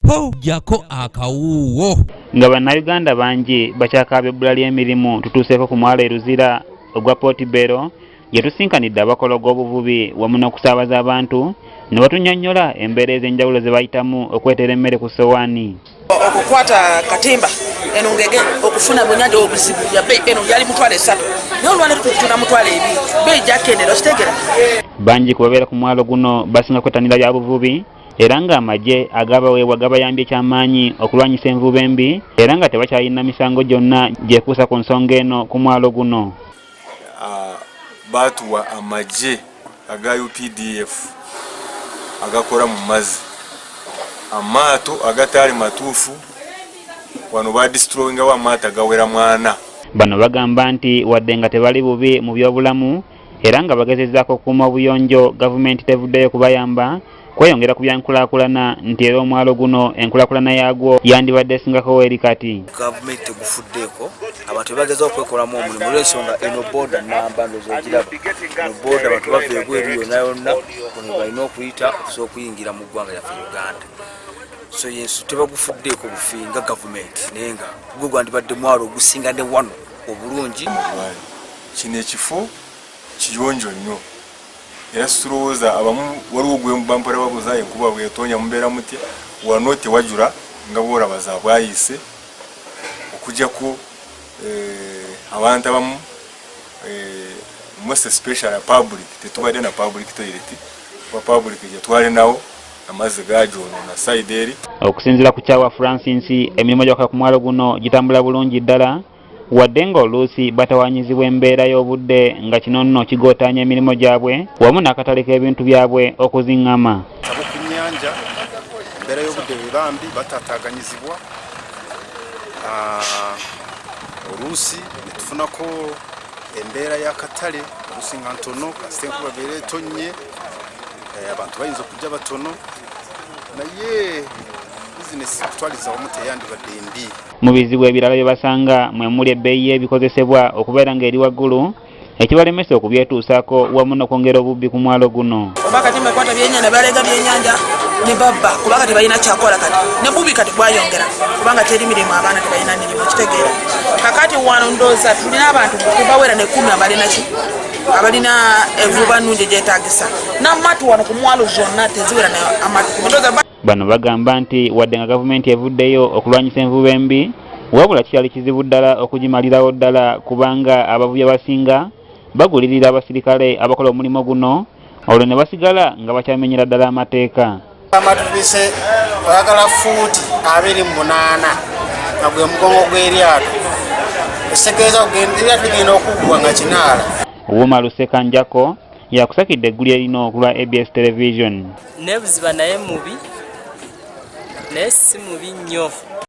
Gyako Akawuuwo nga bannayuganda bangi bakyakaaba ebbula ly'emirimu. Tutuuseeko ku mwalo Eruzira ogwa Portbelo gye tusinkanidde abakola ogw'obuvubi wamu n'okusaabaza abantu ne batunnyonnyola embeera ez'enjawulo ze bayitamu okweteera emmere ku ssowaani. Okukwata katimba eno ngege okufuna bwennyanja obuzibu ya bei eno yali mutwalo 3 naye olwaleero tutunda mutwalo 2 bei gyakendera okitegera. Bangi ku babeera ku mwalo guno basinga kwettanira bya buvubi era ng'amagye agabaweebwa gabayambye ekyamaanyi okulwanyisa envubu embi era nga tebakyalina misango gyonna gyekuusa ku nsonga eno ku mwalo guno. Baatuwa amagye aga UPDF agakola mu mazzi, amaato agataali matuufu wano badisitulowingawo amaato agawera 4. Bano bagamba nti wadde nga tebali bubi mu byobulamu era nga bagezezzaako okukuuma obuyonjo, gavumenti tevuddeyo kubayamba kweyongera ku byankulaakulana nti era omwalo guno enkulaakulana yaagwo yandibadde esingako eri kati. Gavumenti tegufuddeeko, abantu bagezao okwekolamu omulimu olw'ensonga eno booda namba ndozogiraba eno booda abantu bava ebweru yonna yonna ono balina okuyita okusobola okuyingira mu ggwanga lyaffe Uganda. So yensu tebagufuddeeko bufinga gavumenti naye nga gwe gwandibadde mwalo ogusinga ne wano obulungi. Kino ekifo kiyonjo nnyo era tulowooza abamu waliwo gwe bampala babuuza enkuba bwetonya mubeera mutya wano tewajula nga bwolaba za bwayise okujjako abantu abamu most especially public tetubadde na public toilet kwa public gye twali nawo amazzi gajonoona side eri. Okusinziira ku Kyawa Francis emirimu gy'akola ku mwalo guno gitambula bulungi ddala wadde ng'oluusi batawaanyizibwa embeera y'obudde nga kino nno kigootaanya emirimu gyabwe wamu n'akatale k'ebintu byabwe okuziŋŋama. Ku nnyanja embeera y'obudde bambi batataaganyizibwa oluusi ne tufunako embeera y'akatale oluusi nga ntono kasita enkuba beera etonnye abantu bayinza okujja batono naye bizinesi kutwaliza wamu teyandibadde mbi. Mu bizibu ebirala bye basanga mwe muli ebbeeyi y'ebikozesebwa okubeera ng'eri waggulu ekibalemesa okubyetuusaako wamu n'okwongera obubbi ku mwalo guno. Oba kati mwekwata byennyanja balega byennyanja ne babba kubanga tebalina kyakola kati ne bubi kati bwayongera kubanga teri mirimu abaana tebalina mirimu kitegeera. Kakati wano ndooza tulina abantu kubawera ne 10 abalina ki abalina envuba nnungi gyetaagisa n'amatu wano ku mwalo zonna teziwera amatu. Bano bagamba nti wadde nga gavumenti evuddeyo okulwanyisa envubu embi wabula kikyali kizibu ddala okugimalirawo ddala kubanga abavubi abasinga bagulirira abasirikale abakola omulimu guno olwo ne basigala nga bakyamenyera ddala amateeka. Amatubise oyagala fuuti 28 nga gwe mugongo gw'eryato esekeeza eryato ligenda okuggwa nga kinaala. Uwuma Luseka Gyako yakusakidde eggulire lino okulwa ABS Television. Nebuziba naye mubi naye si mubi nnyo.